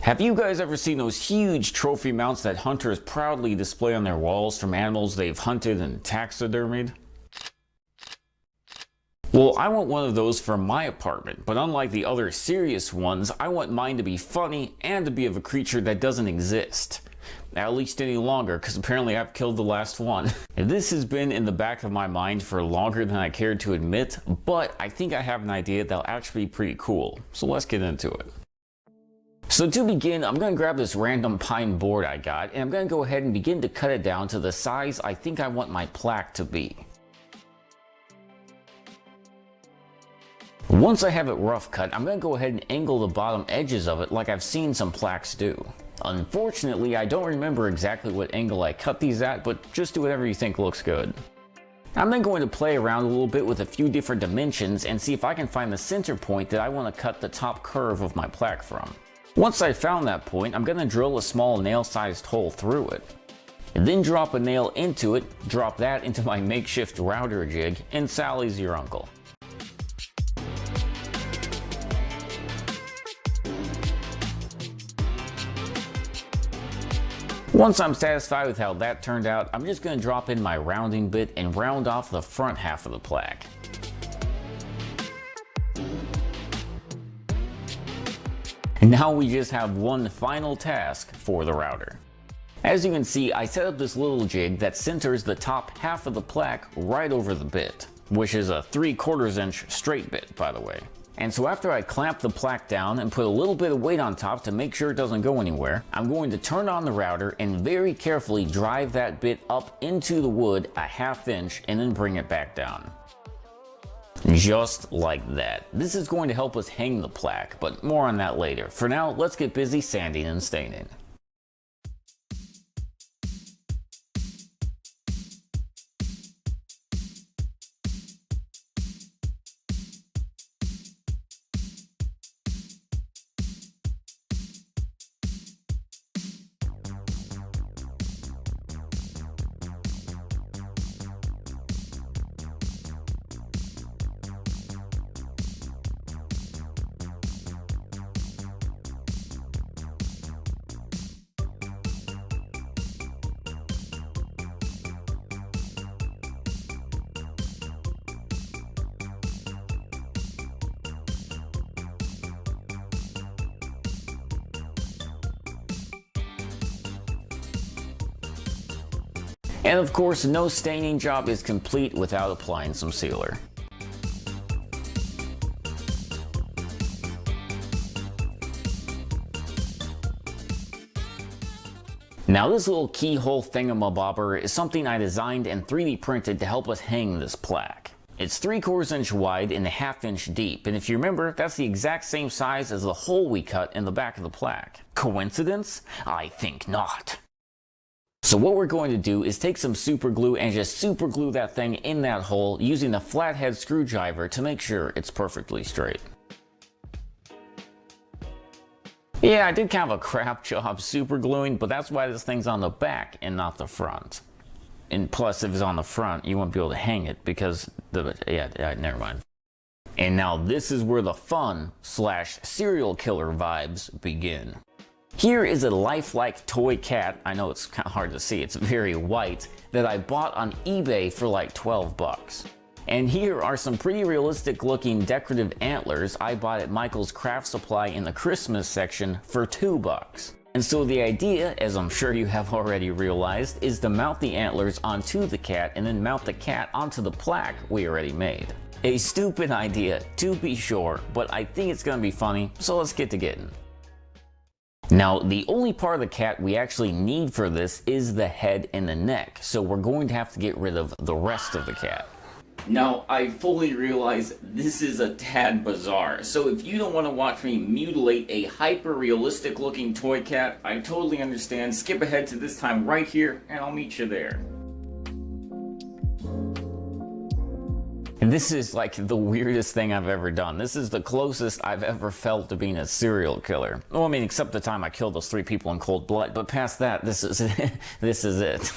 Have you guys ever seen those huge trophy mounts that hunters proudly display on their walls from animals they've hunted and taxidermied? Well, I want one of those for my apartment, but unlike the other serious ones, I want mine to be funny and to be of a creature that doesn't exist. At least any longer, because apparently I've killed the last one. This has been in the back of my mind for longer than I cared to admit, but I think I have an idea that'll actually be pretty cool, so let's get into it. So to begin, I'm going to grab this random pine board I got, and I'm going to go ahead and begin to cut it down to the size I think I want my plaque to be. Once I have it rough cut, I'm going to go ahead and angle the bottom edges of it like I've seen some plaques do. Unfortunately, I don't remember exactly what angle I cut these at, but just do whatever you think looks good. I'm then going to play around a little bit with a few different dimensions and see if I can find the center point that I want to cut the top curve of my plaque from. Once I've found that point, I'm going to drill a small nail-sized hole through it. And then drop a nail into it, drop that into my makeshift router jig, and Sally's your uncle. Once I'm satisfied with how that turned out, I'm just going to drop in my rounding bit and round off the front half of the plaque. And now we just have one final task for the router. As you can see, I set up this little jig that centers the top half of the plaque right over the bit, which is a 3/4 inch straight bit, by the way. And so after I clamp the plaque down and put a little bit of weight on top to make sure it doesn't go anywhere, I'm going to turn on the router and very carefully drive that bit up into the wood a 1/2 inch and then bring it back down. Just like that. This is going to help us hang the plaque, but more on that later. For now, let's get busy sanding and staining. And of course, no staining job is complete without applying some sealer. Now this little keyhole thingamabobber is something I designed and 3D printed to help us hang this plaque. It's 3/4 inch wide and a 1/2 inch deep, and if you remember, that's the exact same size as the hole we cut in the back of the plaque. Coincidence? I think not. So what we're going to do is take some super glue and just super glue that thing in that hole using a flathead screwdriver to make sure it's perfectly straight. Yeah, I did kind of a crap job super gluing, but that's why this thing's on the back and not the front. And plus, if it's on the front, you won't be able to hang it because never mind. And now this is where the fun / serial killer vibes begin. Here is a lifelike toy cat, I know it's kind of hard to see, it's very white, that I bought on eBay for like 12 bucks. And here are some pretty realistic looking decorative antlers I bought at Michael's Craft Supply in the Christmas section for 2 bucks. And so the idea, as I'm sure you have already realized, is to mount the antlers onto the cat and then mount the cat onto the plaque we already made. A stupid idea, to be sure, but I think it's gonna be funny, so let's get to getting. Now, the only part of the cat we actually need for this is the head and the neck, so we're going to have to get rid of the rest of the cat. Now, I fully realize this is a tad bizarre, so if you don't want to watch me mutilate a hyper-realistic looking toy cat, I totally understand. Skip ahead to this time right here, and I'll meet you there. And this is like the weirdest thing I've ever done. This is the closest I've ever felt to being a serial killer. Well, I mean, except the time I killed those 3 people in cold blood, but past that, this is it.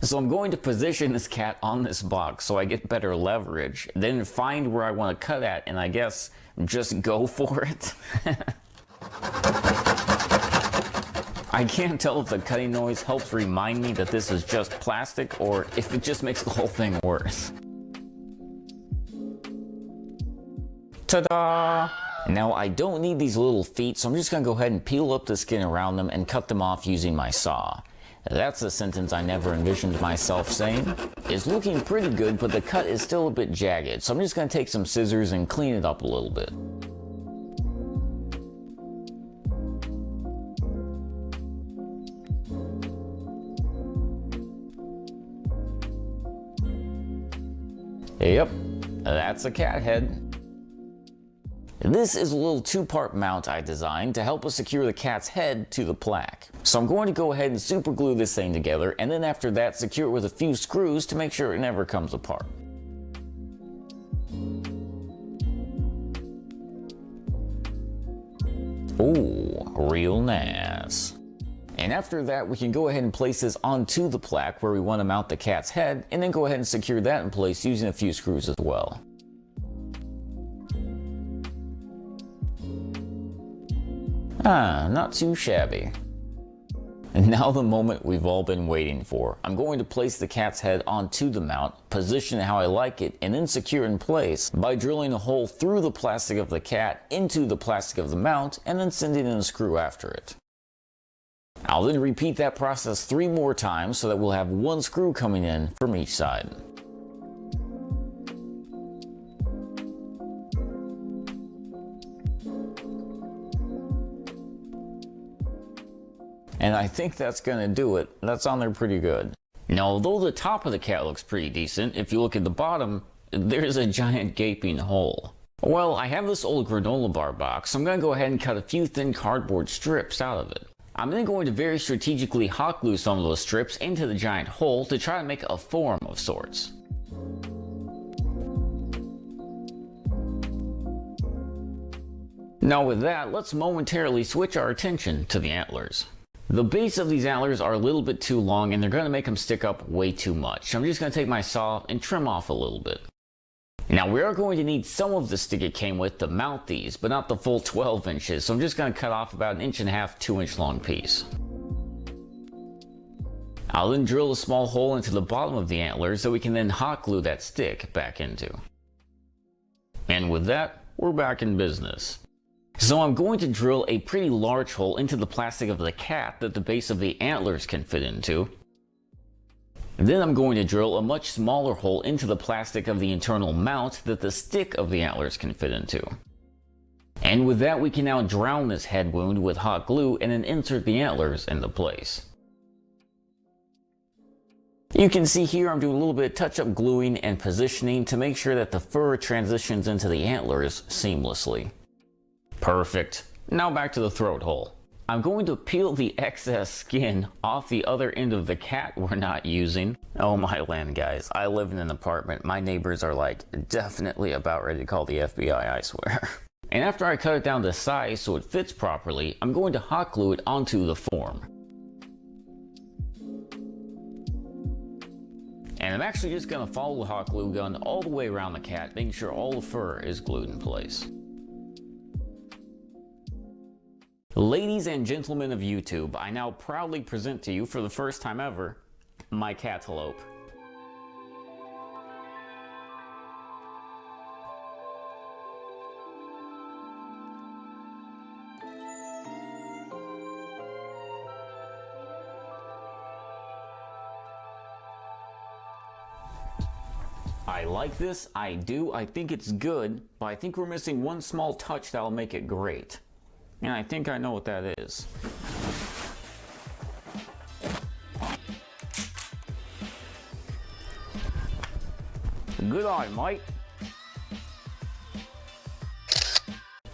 So I'm going to position this cat on this box so I get better leverage, then find where I want to cut at, and I guess just go for it. I can't tell if the cutting noise helps remind me that this is just plastic or if it just makes the whole thing worse. Ta-da! Now I don't need these little feet, so I'm just gonna go ahead and peel up the skin around them and cut them off using my saw. That's a sentence I never envisioned myself saying. It's looking pretty good, but the cut is still a bit jagged, so I'm just gonna take some scissors and clean it up a little bit. Yep, that's a cat head. This is a little two-part mount I designed to help us secure the cat's head to the plaque. So I'm going to go ahead and super glue this thing together, and then after that secure it with a few screws to make sure it never comes apart. Ooh, real nice. And after that, we can go ahead and place this onto the plaque where we want to mount the cat's head, and then go ahead and secure that in place using a few screws as well. Ah, not too shabby. And now the moment we've all been waiting for. I'm going to place the cat's head onto the mount, position it how I like it, and then secure in place by drilling a hole through the plastic of the cat into the plastic of the mount, and then sending in a screw after it. I'll then repeat that process 3 more times so that we'll have 1 screw coming in from each side. And I think that's gonna do it. That's on there pretty good. Now, although the top of the cat looks pretty decent, if you look at the bottom, there's a giant gaping hole. Well, I have this old granola bar box, so I'm gonna go ahead and cut a few thin cardboard strips out of it. I'm then going to very strategically hot glue some of those strips into the giant hole to try to make a form of sorts. Now with that, let's momentarily switch our attention to the antlers. The base of these antlers are a little bit too long and they're going to make them stick up way too much. So I'm just going to take my saw and trim off a little bit. Now we are going to need some of the stick it came with to mount these, but not the full 12 inches. So I'm just going to cut off about 1.5 inches, 2 inch long piece. I'll then drill a small hole into the bottom of the antlers so we can then hot glue that stick back into. And with that, we're back in business. So I'm going to drill a pretty large hole into the plastic of the cat that the base of the antlers can fit into. Then I'm going to drill a much smaller hole into the plastic of the internal mount that the stick of the antlers can fit into. And with that, we can now drown this head wound with hot glue and then insert the antlers into place. You can see here I'm doing a little bit of touch-up gluing and positioning to make sure that the fur transitions into the antlers seamlessly. Perfect. Now back to the throat hole. I'm going to peel the excess skin off the other end of the cat we're not using. Oh my land, guys. I live in an apartment. My neighbors are like definitely about ready to call the FBI, I swear. And after I cut it down to size so it fits properly, I'm going to hot glue it onto the form. And I'm actually just going to follow the hot glue gun all the way around the cat, making sure all the fur is glued in place. Ladies and gentlemen of YouTube, I now proudly present to you for the first time ever, my catalope. I like this, I do, I think it's good, but I think we're missing one small touch that'll make it great. And I think I know what that is. Good eye, Mike.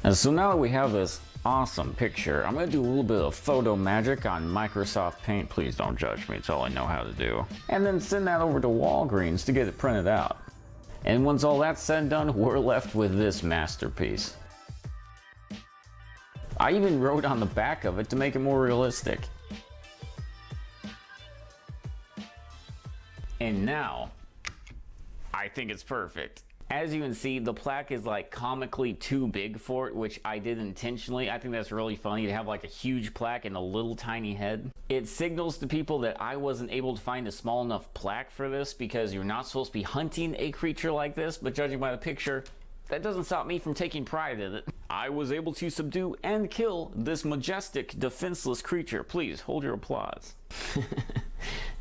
And so now that we have this awesome picture, I'm going to do a little bit of photo magic on Microsoft Paint. Please don't judge me, it's all I know how to do. And then send that over to Walgreens to get it printed out. And once all that's said and done, we're left with this masterpiece. I even wrote on the back of it to make it more realistic. And now, I think it's perfect. As you can see, the plaque is like comically too big for it, which I did intentionally. I think that's really funny to have like a huge plaque and a little tiny head. It signals to people that I wasn't able to find a small enough plaque for this, because you're not supposed to be hunting a creature like this, but judging by the picture, that doesn't stop me from taking pride in it. I was able to subdue and kill this majestic, defenseless creature. Please hold your applause.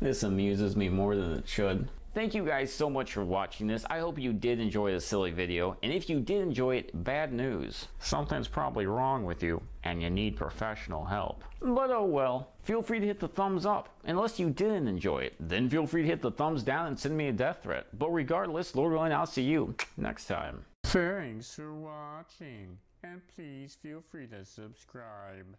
This amuses me more than it should. Thank you guys so much for watching this. I hope you did enjoy this silly video, and if you did enjoy it, bad news. Something's probably wrong with you, and you need professional help. But oh well. Feel free to hit the thumbs up. Unless you didn't enjoy it, then feel free to hit the thumbs down and send me a death threat. But regardless, Lord willing, I'll see you next time. Thanks for watching, and please feel free to subscribe.